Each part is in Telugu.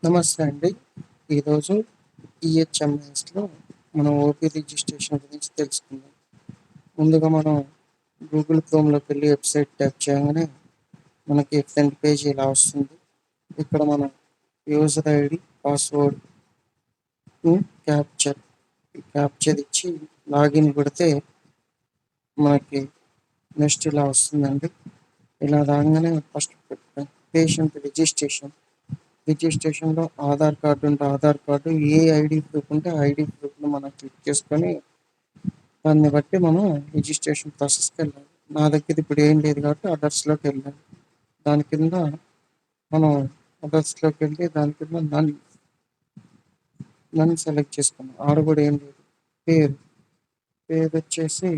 నమస్తే అండి. ఈరోజు ఈహెచ్ఎంఎస్లో మనం ఓపీ రిజిస్ట్రేషన్ గురించి తెలుసుకుందాం. ముందుగా మనం గూగుల్ క్రోమ్లోకి వెళ్ళి వెబ్సైట్ ట్యాప్ చేయగానే మనకి ఫ్రంట్ పేజ్ ఇలా వస్తుంది. ఇక్కడ మనం యూజర్ ఐడి, పాస్వర్డ్, క్యాప్చర్ ఇచ్చి లాగిన్ కొడితే మనకి నెక్స్ట్ ఇలా వస్తుందండి. ఇలా రాగానే ఫస్ట్ పేషెంట్ రిజిస్ట్రేషన్లో ఆధార్ కార్డు ఉంటే ఆధార్ కార్డు, ఏ ఐడి ప్రూఫ్ ఉంటే ఐడి ప్రూఫ్ను మనం క్లిక్ చేసుకొని దాన్ని బట్టి మనం రిజిస్ట్రేషన్ ప్రాసెస్కి వెళ్ళాలి. నా దగ్గర ఇప్పుడు ఏం లేదు కాబట్టి అదర్స్లోకి వెళ్ళాలి. దాని కింద మనం అదర్స్లోకి వెళ్ళి దాని కింద నన్ను సెలెక్ట్ చేసుకున్నాం. ఆడ కూడా ఏం లేదు. పేరు వచ్చేసి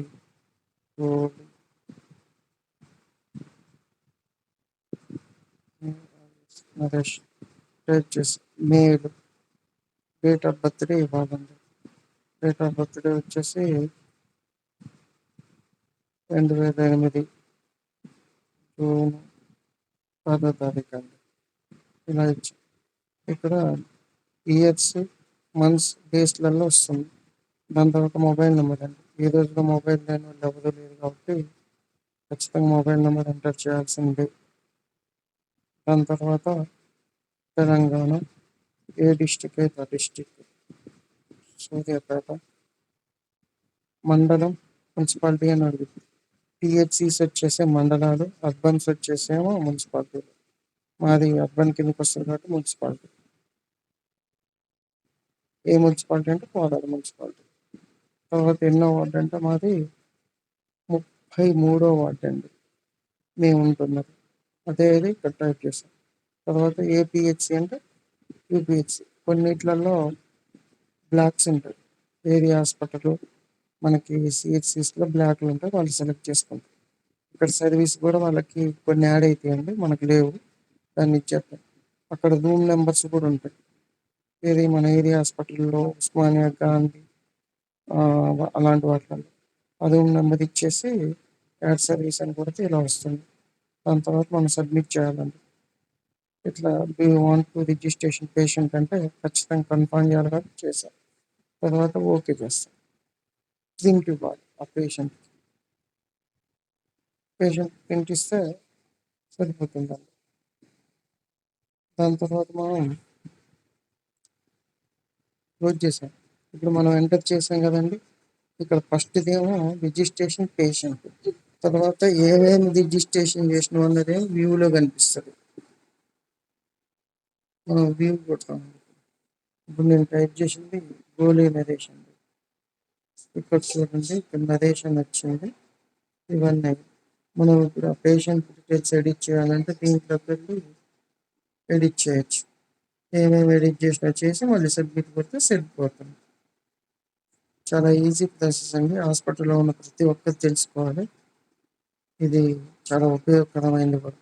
నరేష్. టైప్ చేసి మేల్. డేట్ ఆఫ్ బర్త్డే ఇవ్వాలండి. డేట్ ఆఫ్ బర్త్డే వచ్చేసి 2008 జూన్ 10వ తారీఖు అండి. ఇలా ఇచ్చి ఇక్కడ ఇయర్స్, మంత్స్, డేస్లలో వస్తుంది. దాని తర్వాత మొబైల్ నెంబర్ అండి. ఈ రోజులో మొబైల్ లేని వాళ్ళు ఎవరు లేరు కాబట్టి ఖచ్చితంగా మొబైల్ నెంబర్ ఎంటర్ చేయాల్సిందే. దాని తర్వాత తెలంగాణ, ఏ డిస్టిక్ అయితే ఆ డిస్టిక్, సూర్యాపేట, మండలం, మున్సిపాలిటీ అని అడుగుతుంది. పిహెచ్సిస్ వచ్చేసే మండలాలు, అర్బన్స్ వచ్చేసేమో మున్సిపాలిటీలు. మాది అర్బన్ కిందకి వస్తుంది కాబట్టి మున్సిపాలిటీ. ఏ మున్సిపాలిటీ అంటే కోదాడ మున్సిపాలిటీ. తర్వాత ఎన్నో వార్డు అంటే మాది 33వ వార్డు అండి మేము ఉంటున్నది. అదే ఇక్కడ టైప్ చేస్తాం. తర్వాత ఏపీహెచ్సి అంటే యూపీహెచ్సి. కొన్నిట్లలో బ్లాక్స్ ఉంటాయి. ఏరియా హాస్పిటల్ మనకి సిహెచ్సిస్లో బ్లాక్లు ఉంటాయి, వాళ్ళు సెలెక్ట్ చేసుకుంటారు. ఇక్కడ సర్వీస్ కూడా వాళ్ళకి కొన్ని యాడ్ అవుతాయండి, మనకు లేవు, దాన్ని ఇచ్చేస్తాం. అక్కడ రూమ్ నెంబర్స్ కూడా ఉంటాయి. ఏది మన ఏరియా హాస్పిటల్లో ఉస్మానియా, గాంధీ, అలాంటి వాటిలో ఆ రూమ్ నెంబర్ ఇచ్చేసి యాడ్ సర్వీస్ అని కొడితే ఇలా వస్తుంది. దాని తర్వాత మనం సబ్మిట్ చేయాలండి. ఇట్లా we want to registration patient అంటే ఖచ్చితంగా కన్ఫర్మ్ చేయాలి కాబట్టి చేశాం. తర్వాత ఓకే చేస్తాం. ప్రింట్ ఇవ్వాలి ఆ పేషెంట్ ప్రింట్ ఇస్తే సరిపోతుందండి. దాని తర్వాత మనం క్లోజ్ చేసాం. ఇప్పుడు మనం ఎంటర్ చేసాం కదండి. ఇక్కడ ఫస్ట్దేమో రిజిస్ట్రేషన్ పేషెంట్. తర్వాత ఏమేమి రిజిస్ట్రేషన్ చేసినాం అన్నది వ్యూలో కనిపిస్తుంది. మనం వ్యూ కొడతాం. ఇప్పుడు నేను టైప్ చేసింది గోలీ నరేష్ అండి. ఇక్కడ చూడండి, ఇక్కడ నరేష్ అని వచ్చింది. ఇవన్నీ మనం ఇప్పుడు ఆ పేషెంట్ డీటెయిల్స్ ఎడిట్ చేయాలంటే దీంట్లోకి వెళ్ళి ఎడిట్ చేయొచ్చు. ఏమేమి ఎడిట్ చేసినా చేసి మళ్ళీ సబ్మిట్ కొడితే సరిపోతుంది. చాలా ఈజీ ప్రాసెస్ అండి. హాస్పిటల్లో ఉన్న ప్రతి ఒక్కరు తెలుసుకోవాలి. ఇది చాలా ఉపయోగకరమైనది కూడా.